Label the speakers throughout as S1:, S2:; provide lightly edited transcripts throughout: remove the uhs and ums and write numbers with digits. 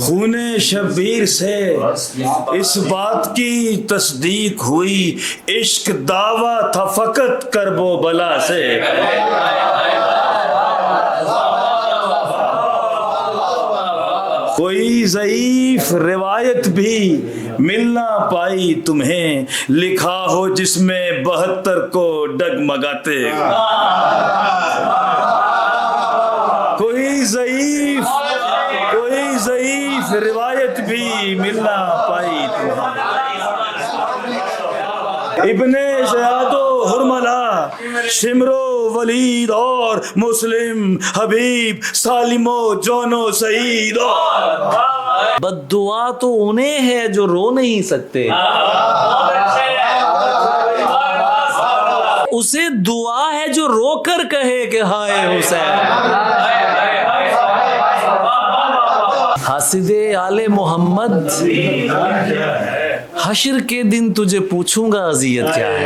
S1: خون شبیر سے اس بات کی تصدیق ہوئی، عشق دعویٰ تھا فقط کرب و بلا سے۔ کوئی ضعیف روایت بھی مل نہ پائی تمہیں، لکھا ہو جس میں 72 کو ڈگمگاتے۔ کوئی ضعیف روایت بھی مل نہ پائی تمہیں۔ ابن زیاد و حرملہ، شمر و ولید اور مسلم، حبیب، سالم و جون و سعید۔
S2: بد دعا تو انہیں ہے جو رو نہیں سکتے، اسے دعا ہے جو رو کر کہے کہ ہائے حسین۔ حاسد آل محمد، حشر کے دن تجھے پوچھوں گا اذیت کیا ہے۔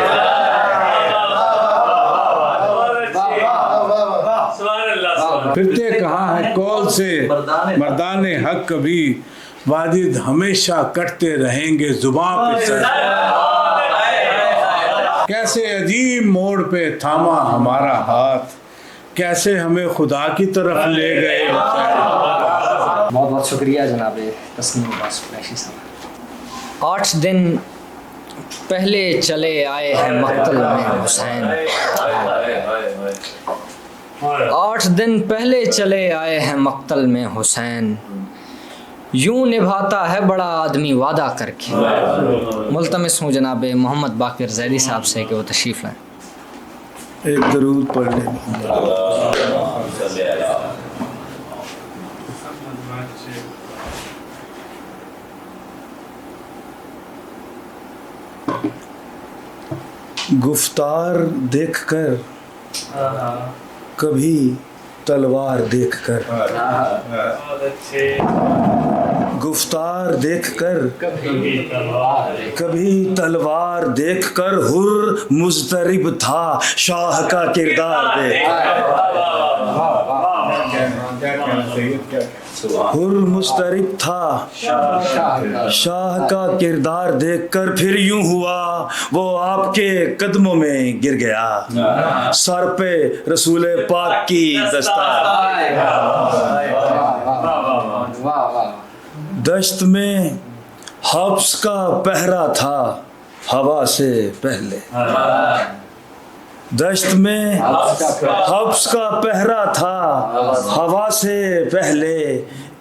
S3: پھرتے کہاں ہے کول سے مردان حق، کبھی واجد ہمیشہ کٹتے رہیں گے زباں پہ سر۔ کیسے عجیب موڑ پہ تھاما ہمارا ہاتھ، کیسے ہمیں خدا کی طرف لے گئے۔
S4: بہت بہت شکریہ جناب تسنیم عباس قریشی صاحب۔ 8 دن پہلے چلے آئے ہیں مقتل میں حسین، 8 دن پہلے چلے آئے ہیں مقتل میں حسین، یوں نبھاتا ہے بڑا آدمی وعدہ کر کے۔ ملتمس ہوں جناب محمد باقر زیدی صاحب سے کہ وہ تشریف لائیں۔
S1: ایک درود پڑھ لیں۔ گفتار دیکھ کر کبھی تلوار دیکھ کر، گفتار دیکھ کر کبھی تلوار دیکھ کر، حر مضطرب تھا شاہ کا کردار دیکھ حر مضطرب تھا شاہ کا کردار دیکھ کر، پھر یوں ہوا وہ آپ کے قدموں میں گر گیا، سر پہ رسول پاک کی دستار۔ دشت میں حبس کا پہرا تھا ہوا سے پہلے، دشت میں حبس کا پہرا تھا ہوا سے پہلے،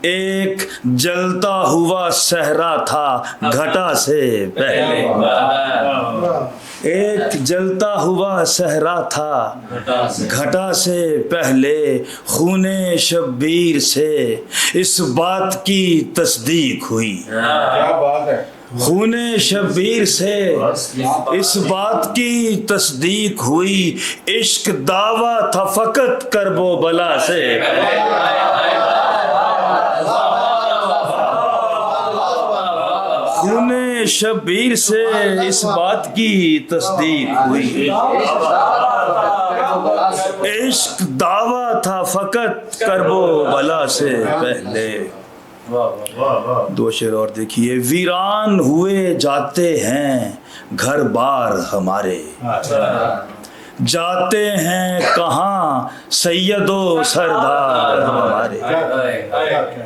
S1: ایک جلتا ہوا صحرا تھا گھٹا سے پہلے، ایک جلتا ہوا صحرا تھا گھٹا سے پہلے، خون شبیر سے اس بات کی تصدیق ہوئی، خون شبیر سے اس بات کی تصدیق ہوئی، عشق دعویٰ تھا فقط کرب و بلا سے۔ خون شبیر سے اس بات کی تصدیق ہوئی، عشق دعویٰ تھا فقط کرب و بلا سے پہلے۔ دو شعر اور دیکھیے۔ ویران ہوئے جاتے ہیں گھر بار ہمارے، جاتے ہیں کہاں سید و سردار ہمارے،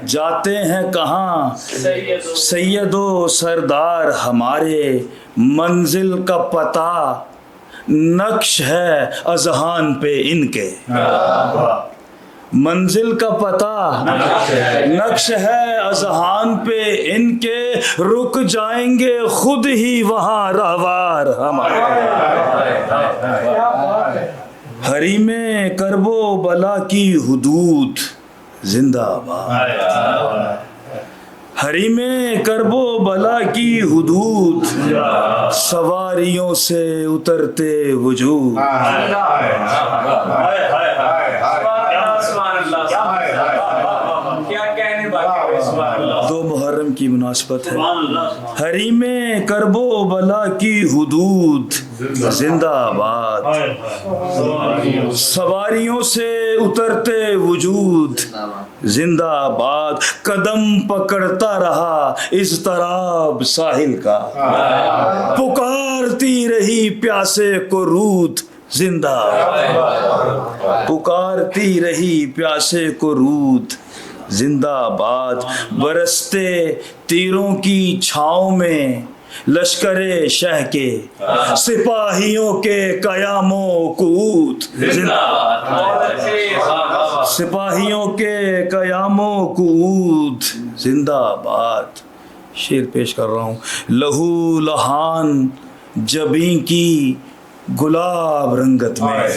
S1: جاتے ہیں کہاں سید و سردار ہمارے، منزل کا پتہ نقش ہے اذہان پہ ان کے، منزل کا پتہ نقش ہے اذہان پہ ان کے، رک جائیں گے خود ہی وہاں رہوار ہمارے۔ حریم کرب و بلا کی حدود زندہ باد، حریم کرب و بلا کی حدود سواریوں سے اترتے وجود، دو محرم کی مناسبت ہے۔ حریم کرب و بلا کی حدود زندہ باد، سواریوں سے اترتے وجود زندہ باد، قدم پکڑتا رہا اضطراب ساحل کا، پکارتی رہی پیاسے کو رود زندہ باد، پکارتی رہی پیاسے کو رود زندہ باد، برستے تیروں کی چھاؤں میں لشکر شہ کے سپاہیوں کے قیام و قعود زندہ باد، سپاہیوں کے قیام و قعود زندہ باد۔ شعر پیش کر رہا ہوں۔ لہو لہان جبیں کی گلاب رنگت میں،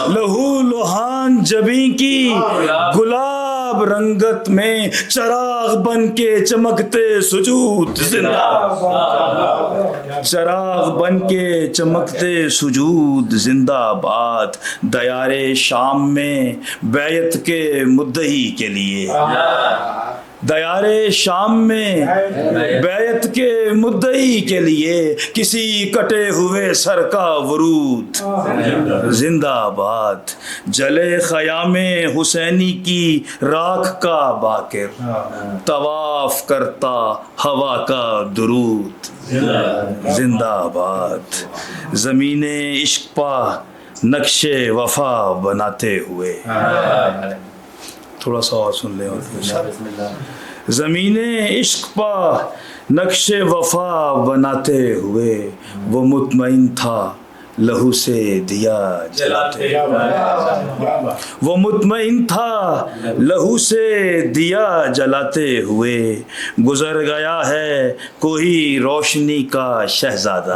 S1: لہو لہان جبیں کی گلاب رنگت میں، چراغ بن کے چمکتے سجود زندہ، چراغ بن کے چمکتے سجود زندہ باد، دیار شام میں بیعت کے مدعی کے لیے، دیار شام میں بیعت کے مدعی کے لیے، کسی کٹے ہوئے سر کا ورود زندہ باد، جلے خیام حسینی کی راکھ کا باکر، طواف کرتا ہوا کا درود زندہ باد، زمین عشق پا نقش وفا بناتے ہوئے، تھوڑا سا اور سن لیں اور زمین عشق پا نقش وفا بناتے ہوئے، وہ مطمئن تھا لہو سے دیا جلاتے، وہ مطمئن تھا لہو سے دیا جلاتے ہوئے، گزر گیا ہے کوئی روشنی کا شہزادہ،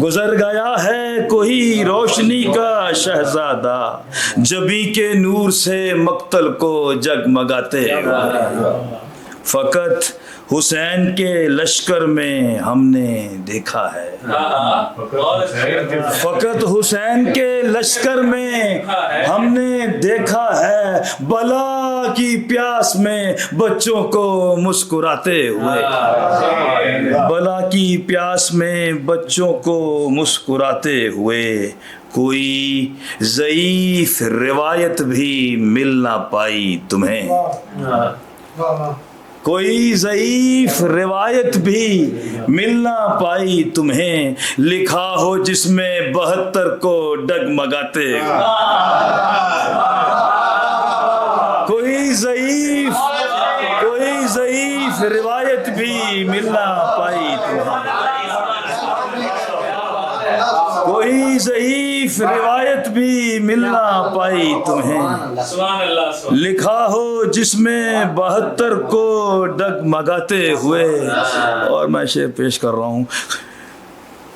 S1: گزر گیا ہے کوئی روشنی کا شہزادہ، جبی کے نور سے مقتل کو جگمگاتے ہوئے، فقط حسین کے لشکر میں ہم نے دیکھا ہے، فقط حسین کے لشکر میں ہم نے دیکھا ہے، بلا کی پیاس میں بچوں کو مسکراتے ہوئے، بلا کی پیاس میں بچوں کو مسکراتے ہوئے، کوئی ضعیف روایت بھی مل نہ پائی تمہیں، کوئی ضعیف روایت بھی مل نہ پائی تمہیں، لکھا ہو جس میں 72 کو ڈگمگاتے ہوئے، کوئی ضعیف روایت بھی مل نہ پائی تمہیں، کوئی ضعیف روایت بھی ملنا پائی تمہیں، لکھا ہو جس میں 72 کو ڈگمگاتے ہوئے، اور میں شعر پیش کر رہا ہوں،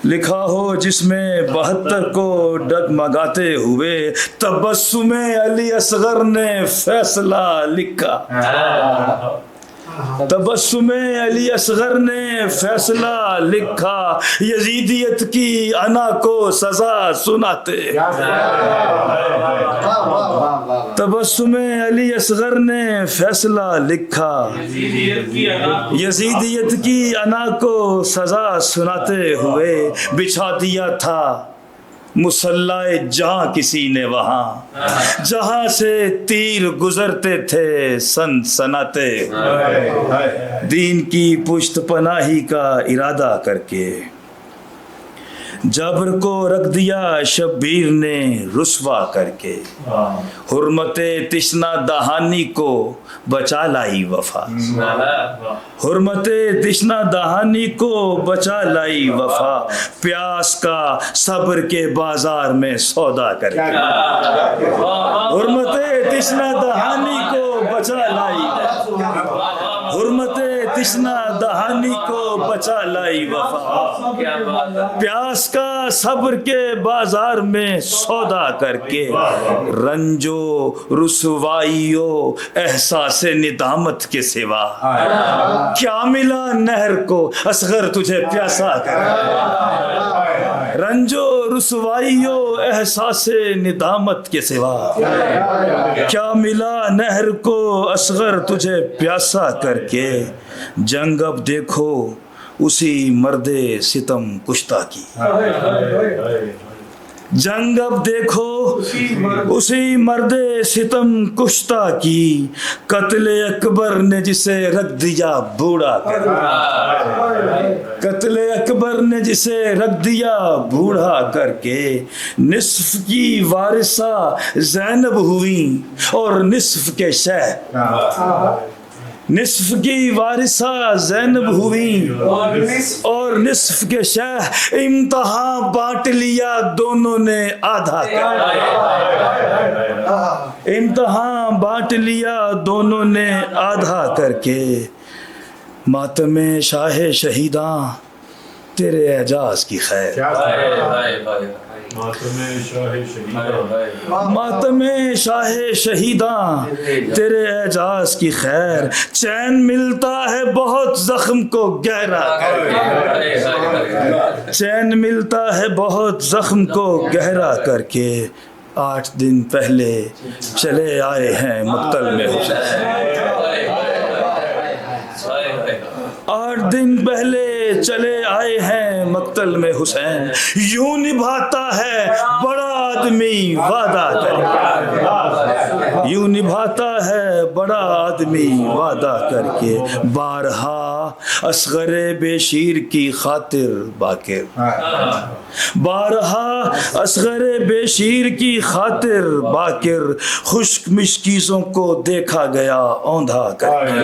S1: لکھا ہو جس میں 72 کو ڈگمگاتے ہوئے، تبسم علی اصغر نے فیصلہ لکھا، تبسم علی اصغر نے فیصلہ لکھا، یزیدیت کی انا کو سزا سناتے، تبسم علی اصغر نے فیصلہ لکھا، یزیدیت کی انا کو سزا سناتے ہوئے، بچھا دیا تھا مسلح جہاں کسی نے وہاں، جہاں سے تیر گزرتے تھے سن سناتے، دین کی پشت پناہی کا ارادہ کر کے، جبر کو رکھ دیا شبیر نے رسوا کر کے، حرمت تشنا دہانی کو بچا لائی وفا، حرمت تشنا دہانی کو بچا لائی وفا، پیاس کا صبر کے بازار میں سودا کر کے، حرمت تشنا دہانی کو بچا لائی، حرمت تشنا دہانی کو بچا لائی وفا، پیاس کا صبر کے بازار میں سودا کر کے، رنجو رسوائیو احساس ندامت کے سوا، کیا ملا نہر کو اصغر تجھے پیاسا کر، رنجو رسوائیو احساس ندامت کے سوا، کیا ملا نہر کو اصغر تجھے پیاسا کر کے، جنگ اب دیکھو اسی مرد ستم کشتہ کی، جنگ اب دیکھو اسی مرد ستم کشتہ کی، قتل اکبر نے جسے رکھ دیا بوڑھا کر کے، قتل اکبر نے جسے رکھ دیا بوڑھا کر کے، نصف کی وارثہ زینب ہوئی اور نصف کے شہ، نصف کی وارثہ زینب ہوئی اور نصف کے شہ، امتحان بانٹ لیا دونوں نے آدھا کر، امتحان بانٹ لیا دونوں نے آدھا کر کے، ماتم شاہ شہیداں تیرے اعجاز کی خیر، ماتم شاہ شہیداں تیرے اعجاز کی خیر، چین ملتا ہے بہت زخم کو گہرا کر کے، چین ملتا ہے بہت زخم کو گہرا کر کے، 8 دن پہلے چلے آئے ہیں مقتل میں حسین، 8 دن پہلے چلے آئے ہیں مقتل میں حسین، یوں نبھاتا ہے بڑا آدمی وعدہ کر کے، یوں نبھاتا ہے بڑا آدمی وعدہ کر کے، بارہا اصغر بے شیر کی خاطر باقر، بارہا اصغر بے شیر کی خاطر باقر، خشک مشکیزوں کو دیکھا گیا اوندھا کر کے،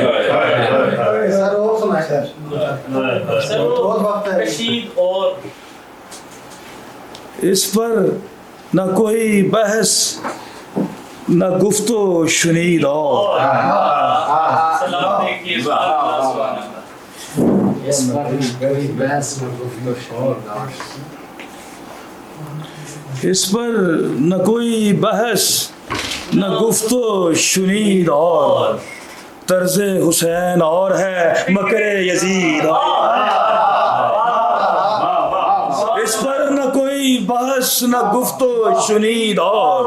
S1: اس پر نہ کوئی بحث نہ گفت و شنید اور، اس پر نہ کوئی بحث نہ گفت و شنید اور، طرز حسین اور ہے مکر یزید اور، اس پر نہ کوئی بحث نہ گفت و شنید اور،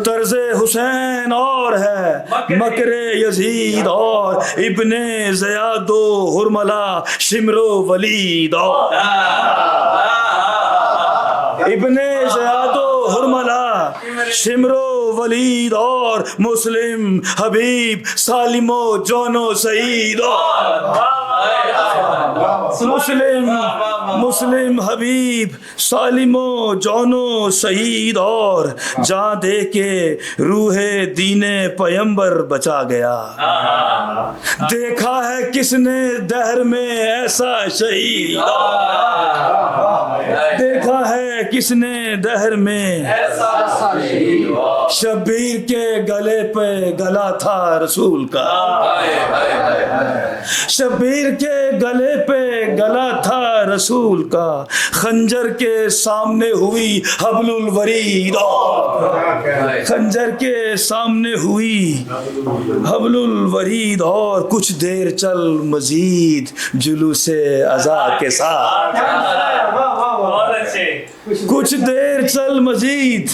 S1: طرز حسین اور ہے مکر یزید اور، ابن زیاد و حرملہ شمر و ولید اور، ابن زیاد و حرملہ شمر و ولید اور، مسلم حبیب سالم و جون و سعید اور، مسلم حبیب سالم و جون و سعید اور، جاں دے کے روح دین پیمبر بچا گیا، دیکھا ہے کس نے دہر میں ایسا شہید، دیکھا ہے کس نے دہر میں، شبیر کے گلے پہ گلا تھا رسول کا، شبیر کے گلے پہ گلا تھا رسول کا، خنجر کے سامنے ہوئی حبل الورید اور، خنجر کے سامنے ہوئی حبل الورید اور، کچھ دیر چل مزید جلوس عزا کے ساتھ، کچھ دیر چل مزید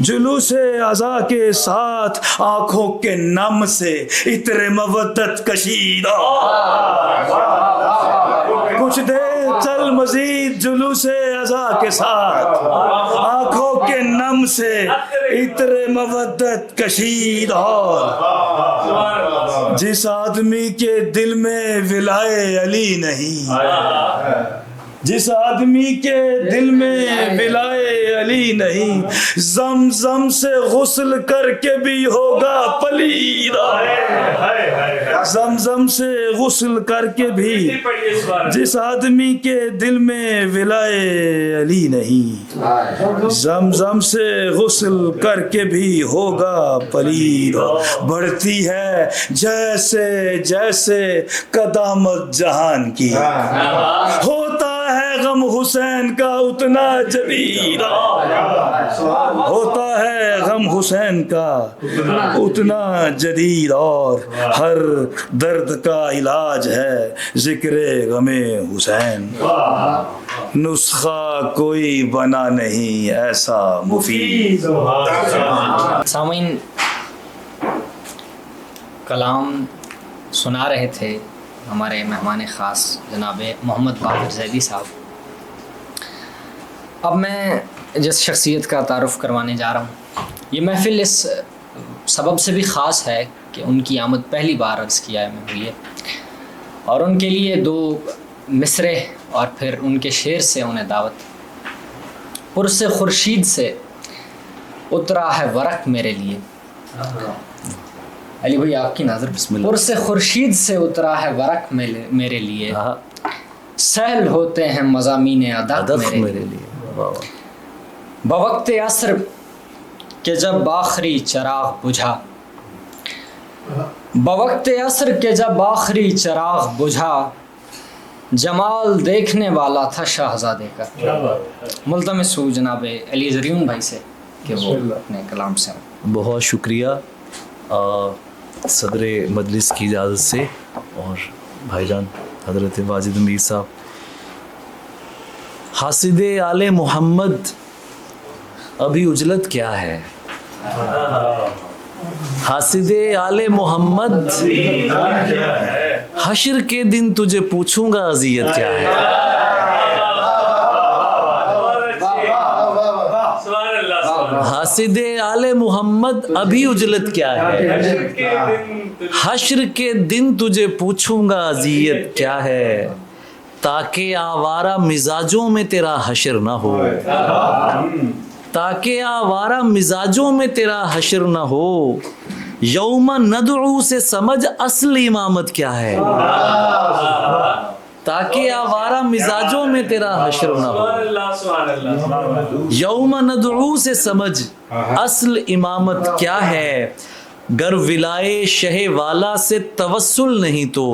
S1: جلوس عزا کے ساتھ، آنکھوں کے نم سے عطر مودت کشید، کچھ دیر چل مزید جلوس عزا کے ساتھ، آنکھوں کے نم سے عطر مودت کشید اور، جس آدمی کے دل میں ولائے علی نہیں، جس آدمی کے دل میں ولائے علی نہیں، زمزم سے غسل کر کے بھی ہوگا پلید، زمزم سے غسل کر کے بھی، جس آدمی کے دل میں ولائے علی نہیں، زمزم سے غسل کر کے بھی ہوگا پلید، بڑھتی ہے جیسے جیسے قدامت جہان کی، ہوتا ہے غم حسین کا اتنا جدید، ہوتا ہے غم حسین کا اتنا جدید، اور ہر درد کا علاج ہے ذکر غم حسین، نسخہ کوئی بنا نہیں ایسا مفید۔
S4: سامعین، کلام سنا رہے تھے ہمارے مہمان خاص جناب محمد باقر زیدی صاحب۔ اب میں جس شخصیت کا تعارف کروانے جا رہا ہوں، یہ محفل اس سبب سے بھی خاص ہے کہ ان کی آمد پہلی بار عرض کیا میں ہوئی ہے، اور ان کے لیے 2 مصرے اور پھر ان کے شعر سے انہیں دعوت۔ پرس خورشید سے اترا ہے ورق میرے لیے، علی بھائی آپ کی نظر،
S2: بسم اللہ۔
S4: پرس خورشید سے اترا ہے ورق میرے لیے، سہل ہوتے ہیں مضامین ادب میرے لیے، بوقت عصر کہ جب آخری چراغ بجھا، بوقت عصر کہ جب آخری چراغ بجھا، جمال دیکھنے والا تھا شہزادے کا۔ ملتمس ہوں جناب علی زریون بھائی سے کہ وہ اپنے کلام سے۔
S2: بہت شکریہ صدر مجلس کی اجازت سے، اور بھائی جان حضرت واجد امیر صاحب، حاسد آل محمد ابھی اجلت کیا ہے، حاسد آل محمد حشر کے دن تجھے پوچھوں گا اذیت کیا ہے۔ حاسد آل محمد ابھی اجلت کیا ہے، حشر کے دن تجھے پوچھوں گا اذیت کیا ہے، تاکہ آوارہ مزاجوں میں تیرا حشر نہ ہو، تاکہ آوارہ مزاجوں میں تیرا حشر نہ ہو، یوم ندعو سے سمجھ اصل امامت کیا ہے، تاکہ آوارہ مزاجوں میں تیرا حشر نہ ہو، یوم ندعو سے سمجھ اصل امامت کیا ہے، گر ولائے شہ والا سے توسل نہیں تو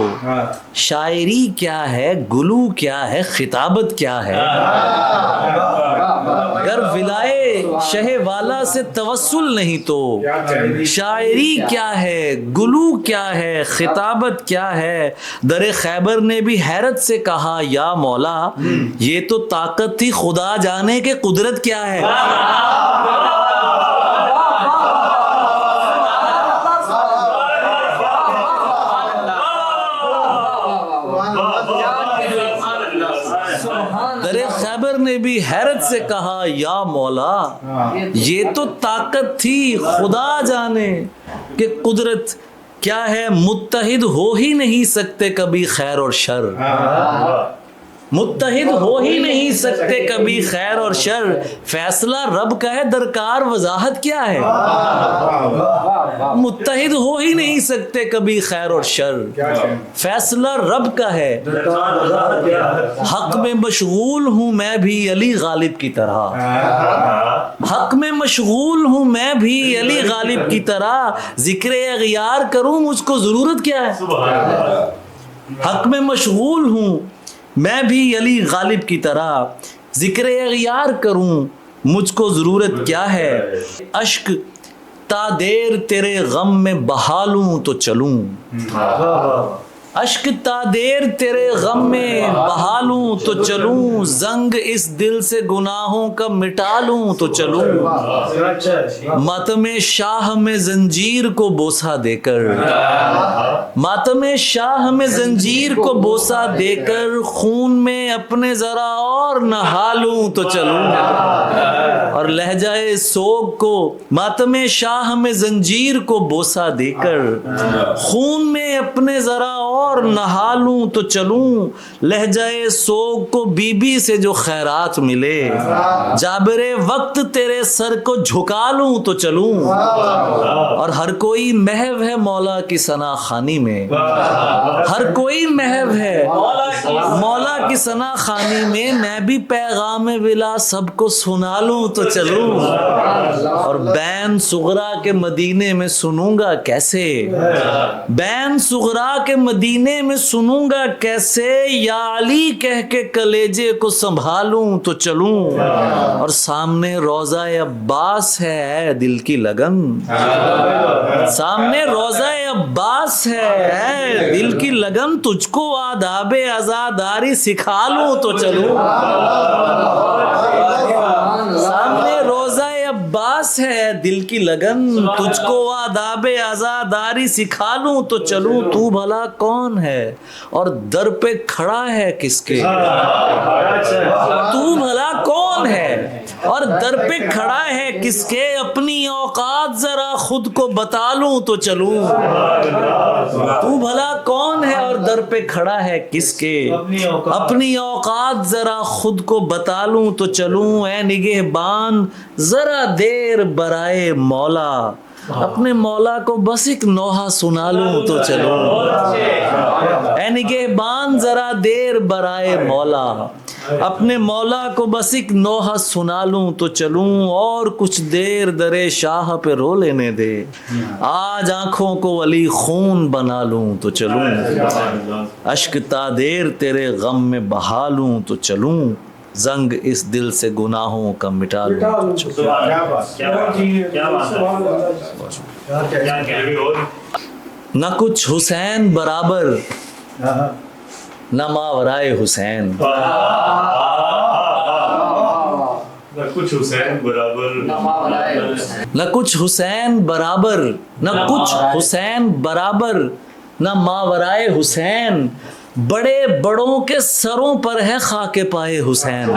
S2: شاعری کیا ہے، گلو کیا ہے، خطابت کیا ہے، گر ولائے شہ والا سے توسل نہیں تو شاعری کیا ہے، گلو کیا ہے، خطابت کیا ہے۔ در خیبر نے بھی حیرت سے کہا یا مولا، یہ تو طاقت تھی خدا جانے کہ قدرت کیا ہے۔ در خیبر نے بھی حیرت سے کہا یا مولا، یہ تو طاقت تھی خدا جانے کہ قدرت کیا ہے، متحد ہو ہی نہیں سکتے کبھی خیر اور شر، متحد ہو ہی نہیں سکتے کبھی خیر اور شر، فیصلہ رب کا ہے درکار وضاحت کیا ہے، متحد ہو ہی نہیں سکتے کبھی خیر اور شر، فیصلہ رب کا ہے، حق میں مشغول ہوں میں بھی علی غالب کی طرح، حق میں مشغول ہوں میں بھی علی غالب کی طرح، ذکر اغیار کروں مجھ کو ضرورت کیا ہے، حق میں مشغول ہوں میں بھی علی غالب کی طرح، ذکر اغیار کروں مجھ کو ضرورت کیا ہے، اشک تا دیر تیرے غم میں بہا لوں تو چلوں، اشک تا دیر تیرے غم میں بہا لوں تو چلوں، زنگ اس دل سے گناہوں کا مٹا لوں تو چلوں، ماتم شاہ میں زنجیر کو بوسہ دے کر، ماتم شاہ میں زنجیر کو بوسہ دے کر، خون میں اپنے ذرا اور نہا لوں تو چلوں، اور لہجہ سوگ کو ماتم شاہ میں زنجیر کو بوسہ دے کر، خون میں اپنے ذرا اور نہا لوں تو چلوں، لہجہ سوگ کو بی بی سے جو خیرات ملے، جابر وقت تیرے سر کو جھکا لوں تو چلوں، اور ہر کوئی محو ہے مولا کی ثنا خوانی میں، ہر کوئی محو ہے مولا کی ثنا خوانی میں بھی پیغام ولا سب کو سنا لوں تو چلوں، اور بین صغرا کے مدینے میں سنوں گا کیسے، بین صغرا کے مدینے میں سنوں گا کیسے، یا علی کہہ کے کلیجے کو سنبھالوں تو چلوں، اور سامنے روضہ عباس ہے دل کی لگن، سامنے روضہ عباس ہے دل کی لگن، تجھ کو آداب عزاداری سکھا لوں تو چلوں، سامنے روضہ عباس ہے دل کی لگن، تجھ کو آداب عزاداری سکھا لوں تو چلوں، تو بھلا کون ہے اور در پہ کھڑا ہے کس کے، تو بھلا کون ہے اور در پہ کھڑا ہے کس کے اپنی اوقات ذرا خود کو بتا لوں تو چلوں تو بھلا کون ہے اور در پہ کھڑا ہے کس کے اپنی اوقات ذرا خود کو بتا لوں تو چلوں اے نگہبان ذرا دیر برائے مولا اپنے مولا کو بس ایک نوحہ سنا لوں تو چلوں اے نگہبان ذرا دیر برائے مولا اپنے مولا کو بس ایک نوحہ سنا لوں تو چلوں اور کچھ دیر درے شاہ پہ رو لینے دے آج آنکھوں کو ولی خون بنا لوں تو چلوں اشک تا دیر تیرے غم میں بہا لوں تو چلوں زنگ اس دل سے گناہوں کا مٹا لوں تو چلوں نہ کچھ حسین برابر نہ ماورائے حسین
S5: نہ کچھ حسین برابر
S2: نہ کچھ حسین برابر نہ کچھ حسین برابر نہ ماورائے حسین بڑے بڑوں کے سروں پر ہے خاک پائے حسین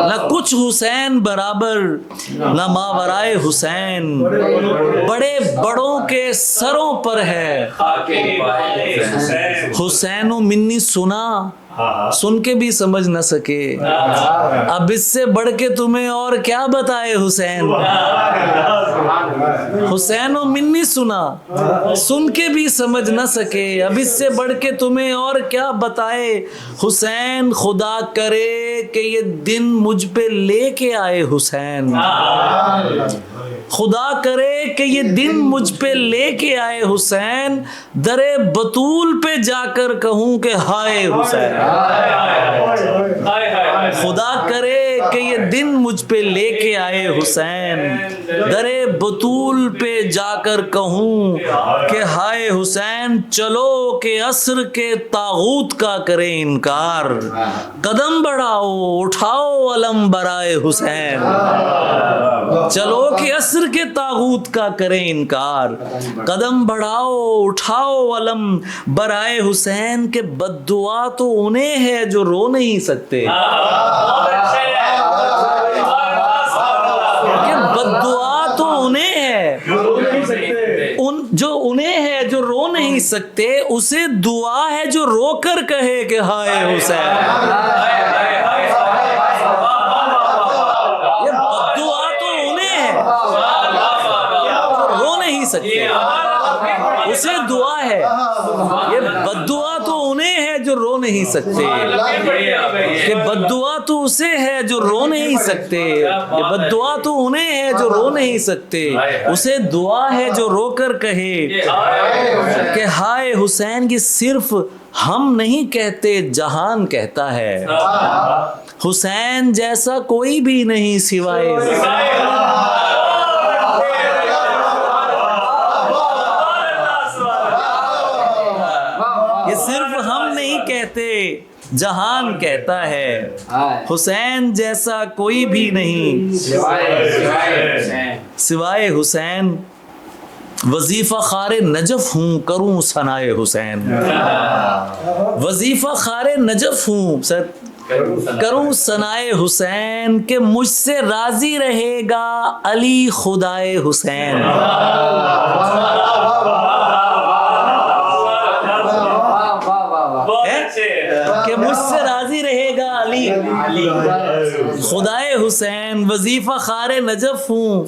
S2: نہ کچھ حسین برابر نہ ماورائے حسین بڑے بڑوں کے سروں پر ہے حسین و منی سنا سن کے بھی سمجھ نہ سکے اب اس سے بڑھ کے تمہیں اور کیا بتائے حسین حسین و منی سنا سن کے بھی سمجھ نہ سکے اب اس سے بڑھ کے تمہیں اور کیا بتائے حسین خدا کرے کہ یہ دن مجھ پہ لے کے آئے حسین خدا کرے کہ یہ دن مجھ پہ لے کے آئے حسین درے بطول پہ جا کر کہوں کہ ہائے حسین خدا کرے کہ یہ دن مجھ پہ لے کے آئے حسین درے بطول پہ جا کر کہوں کہ ہائے حسین چلو کہ عصر کے طاغوت کا کرے انکار قدم بڑھاؤ اٹھاؤ علم برائے حسین چلو کہ عصر کے طاغوت کا کرے انکار قدم بڑھاؤ اٹھاؤ علم برائے حسین کہ بد دعا تو انہیں ہے جو رو نہیں سکتے کہ بد دعا تو انہیں ہے جو انہیں ہے جو رو نہیں سکتے اسے دعا ہے جو رو کر کہے کہ ہائے حسین یہ بد دعا تو انہیں ہے جو رو نہیں سکتے اسے دعا ہے یہ بد دعا تو انہیں ہے جو رو نہیں سکتے کہ بد دعا تو اسے ہے جو رو نہیں سکتے یہ بد دعا تو انہیں ہے جو رو نہیں سکتے اسے دعا ہے جو رو کر کہے کہ ہائے حسین کی صرف ہم نہیں کہتے جہان کہتا ہے حسین جیسا کوئی بھی نہیں سوائے یہ صرف ہم نہیں کہتے جہان کہتا ہے حسین جیسا کوئی بھی نہیں سوائے حسین وظیفہ خار نجف ہوں کروں ثنائے حسین وظیفہ خار نجف ہوں سر کروں ثنائے حسین کہ مجھ سے راضی رہے گا علی خدائے حسین کہ مجھ سے راضی رہے گا علی خدائے حسین وظیفہ خار نجف ہوں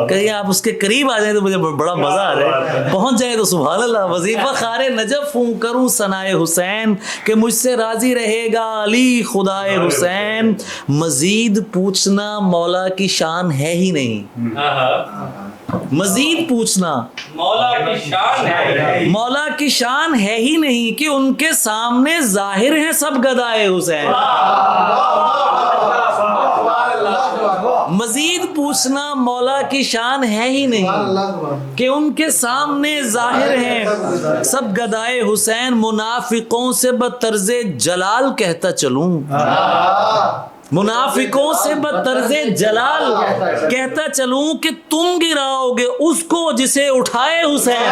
S2: کہیں آپ اس کے قریب آ جائیں تو مجھے بڑا مزہ آ رہا ہے پہنچ جائیں تو سبحان اللہ وظیفہ خار نجف ہوں کروں ثنائے حسین کہ مجھ سے راضی رہے گا علی خدائے حسین مزید پوچھنا مولا کی شان ہے ہی نہیں مزید پوچھنا مولا کی شان ہے ہی نہیں کہ ان کے سامنے ظاہر ہیں سب گدائے حسین مزید پوچھنا مولا کی شان ہے ہی نہیں کہ ان کے سامنے ظاہر ہیں سب گدائے حسین منافقوں سے بطرز جلال کہتا چلوں منافقوں سے بطرز جلال کہتا چلوں کہ تم گراؤ گے اس کو جسے اٹھائے حسین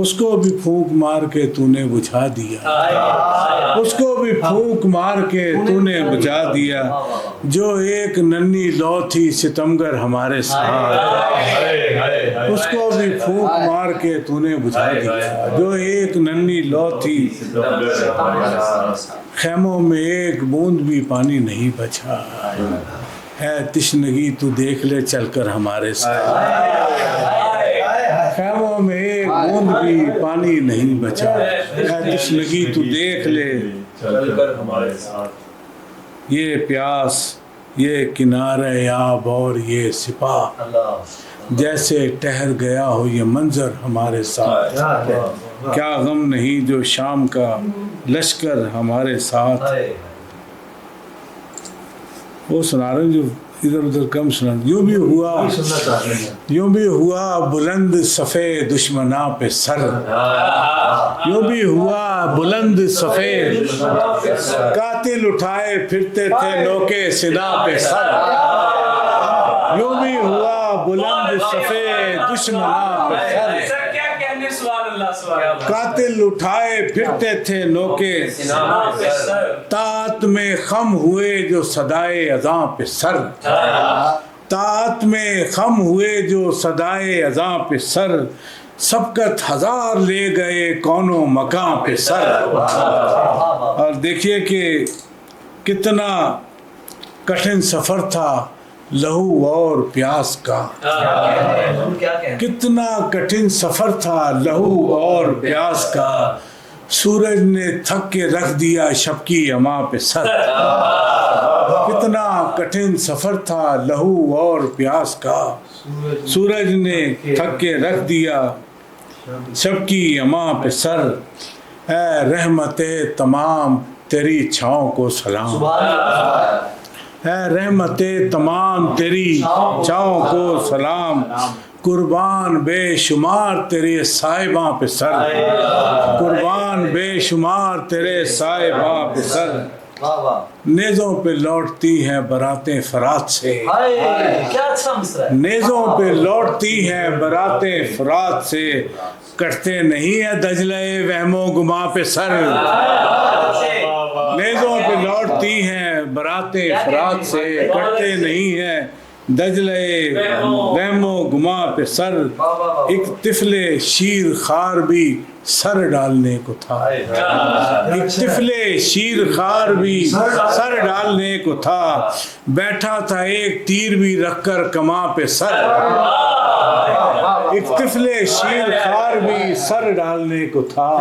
S3: اس کو بھی پھونک مار کے تو نے بجھا دیا، اس کو بھی پھونک مار کے تو نے بجھا دیا، جو ایک ننھی لو تھی ستمگر ہمارے ساتھ، اس کو بھی پھونک مار کے تو نے بجھا دیا، جو ایک ننھی لو تھی خیموں میں ایک بوند بھی پانی نہیں بچا، ہے تشنگی تو دیکھ لے چل کر ہمارے ساتھ، خیموں میں ایک بوند بھی پانی نہیں بچا، ہے تشنگی تو دیکھ لے
S5: چل کر ہمارے ساتھ،
S3: یہ پیاس، یہ کنارے آب اور یہ سپاہ، جیسے ٹہر گیا ہو یہ منظر ہمارے ساتھ، کیا غم نہیں جو شام کا لشکر ہمارے ساتھ۔ وہ سنا رہے ہیں جو ادھر ادھر کم سنا، یوں بھی ہوا بلند صفے دشمناں پہ سر، یوں بھی ہوا بلند صفے، قاتل اٹھائے پھرتے تھے نوکے سنا پہ سر، یوں بھی ہوا بلند صفے دشمناں پہ سر، قاتل اٹھائے پھرتے تھے نوکے، طاعت میں خم ہوئے جو صدائے اذاں پہ سر، طاعت میں خم ہوئے جو صدائے اذاں پہ سر، سبقت ہزار لے گئے کونوں مکاں پہ سر۔ اور دیکھیے کہ کتنا کٹھن سفر تھا لہو اور پیاس کا، کتنا کٹھن سفر تھا لہو اور پیاس کا، سورج نے تھک کے رکھ دیا شب کی اما پہ سر، کتنا کٹھن سفر تھا لہو اور پیاس کا، سورج نے تھک کے رکھ دیا شب کی اما پہ سر، اے رحمت تمام تیری چھاؤں کو سلام، اے رحمت تمام تیری چھاؤں کو سلام، قربان بے شمار تیرے صاحباں پہ سر، قربان بے شمار تیرے صاحباں پہ سر، نیزوں پہ لوٹتی ہیں براتیں فرات سے، نیزوں پہ لوٹتی ہیں براتیں فرات سے، کٹتے نہیں ہیں دجلے وہم و گما پہ سر، نیزوں پہ لوٹتی ہیں براتیں فرات سے، کٹتے نہیں ہیں دجلے وہم و گما پہ سر، ایک طفل شیر خار بھی سر ڈالنے کو تھا، ایک طفل شیر خار بھی سر ڈالنے کو تھا، بیٹھا تھا ایک تیر بھی رکھ کر کماں پہ سر، ایک طفل شیر خار بھی سر ڈالنے کو تھا،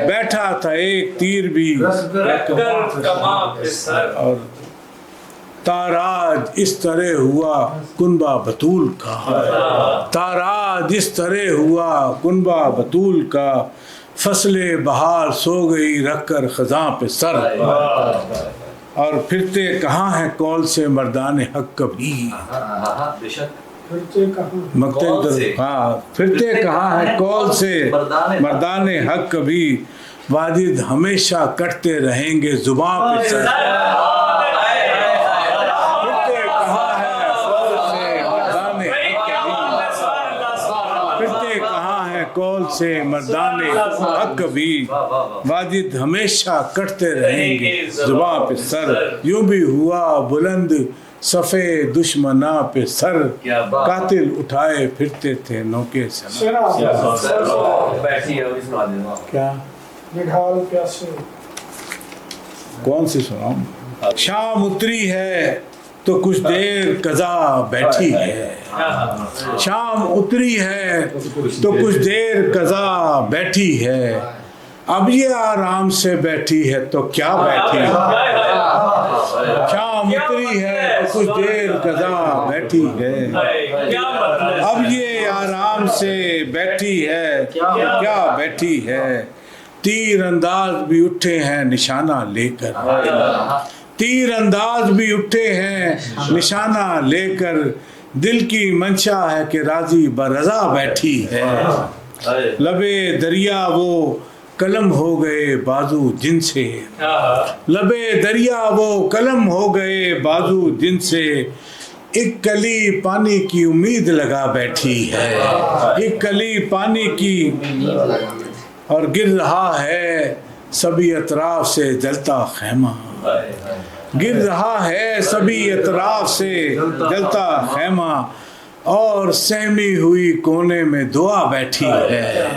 S3: بیٹھا تھا ایک تیر بھی رکھ کر کماں پہ سر، اور تاراج اس طرح ہوا کنبہ بطول کا، تاراج اس طرح ہوا کنبہ بطول کا، فصل بہار سو گئی رکھ کر خزاں پہ سر، اور پھرتے کہاں ہیں کول سے مردان حق کبھی، پھرتے کہاں ہیں کول سے مردان حق کبھی، واجد ہمیشہ کٹتے رہیں گے زباں پہ سر، کول سے مردان حق بھی، واجد ہمیشہ کٹتے رہیں گے زباں پہ سر، یوں بھی ہوا بلند صفے دشمناں پہ سر، قاتل اٹھائے پھرتے تھے نوکے سے۔ کیا کون سی سناؤں؟ شام اتری ہے تو کچھ دیر قضا بیٹھی ہے، شام اتری ہے تو کچھ دیر قضا بیٹھی ہے، اب یہ آرام سے بیٹھی ہے تو کیا بیٹھی ہے، شام اتری ہے تو کچھ دیر قضا بیٹھی ہے، اب یہ آرام سے بیٹھی ہے کیا بیٹھی ہے، تیر انداز بھی اٹھے ہیں نشانہ لے کر، تیر انداز بھی اٹھے ہیں نشانہ لے کر، دل کی منشا ہے کہ راضی برضا بیٹھی ہے، لبے دریا وہ قلم ہو گئے بازو جن سے، لبے دریا وہ قلم ہو گئے بازو جن سے، ایک کلی پانی کی امید لگا بیٹھی ہے، ایک کلی پانی کی، اور گر رہا ہے سبھی اطراف سے جلتا خیمہ، گر رہا ہے سبھی اطراف سے جلتا خیمہ، اور سہمی ہوئی کونے میں دعا بیٹھی ہے،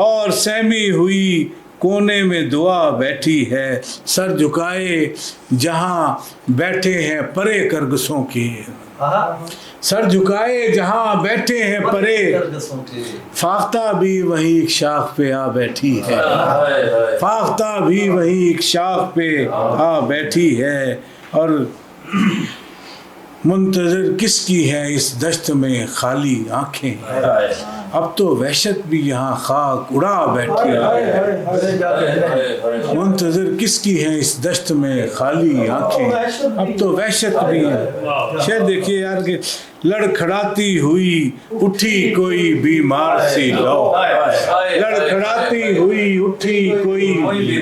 S3: اور سہمی ہوئی کونے میں دعا بیٹھی ہے، سر جھکائے جہاں بیٹھے ہیں پرے کرگسوں کے، سر جھکائے جہاں بیٹھے ہیں پرے، فاختہ بھی وہیں ایک شاخ پہ آ بیٹھی ہے، فاختہ بھی وہیں ایک شاخ پہ آ بیٹھی ہے، اور منتظر کس کی ہے اس دشت میں خالی آنکھیں، اب تو وحشت بھی یہاں خاک اڑا بیٹھی ہے، منتظر کس کی ہے اس دشت میں خالی آنکھیں، اب تو وحشت بھی ہے۔ شاید دیکھیے یار کہ لڑکھڑاتی ہوئی اٹھی کوئی بیمار سی لو، لڑکھڑاتی ہوئی اٹھی کوئی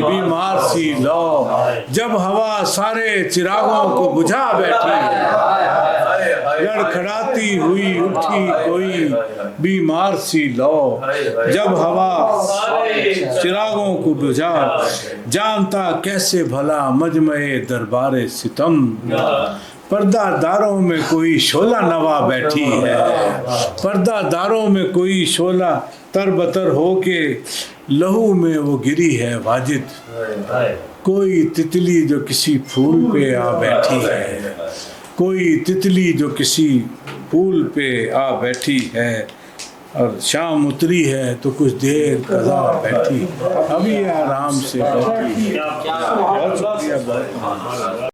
S3: بیمار سی لو، جب ہوا سارے چراغوں کو بجھا بیٹھی ہے، لڑکھڑاتی ہوئی اٹھی کوئی بیمار سی لو، جب ہوا چراغوں کو بجھا، جانتا کیسے بھلا مجمع دربار ستم، پردہ داروں میں کوئی شعلہ نوا بیٹھی ہے، پردہ داروں میں کوئی شعلہ تر بتر ہو کے لہو میں وہ گری ہے واجد، کوئی تتلی جو کسی پھول پہ آ بیٹھی ہے، کوئی تتلی جو کسی پھول پہ آ بیٹھی ہے، اور شام اتری ہے تو کچھ دیر قضا بیٹھی، ابھی آرام سے بیٹھی۔ بہت شکریہ، بہت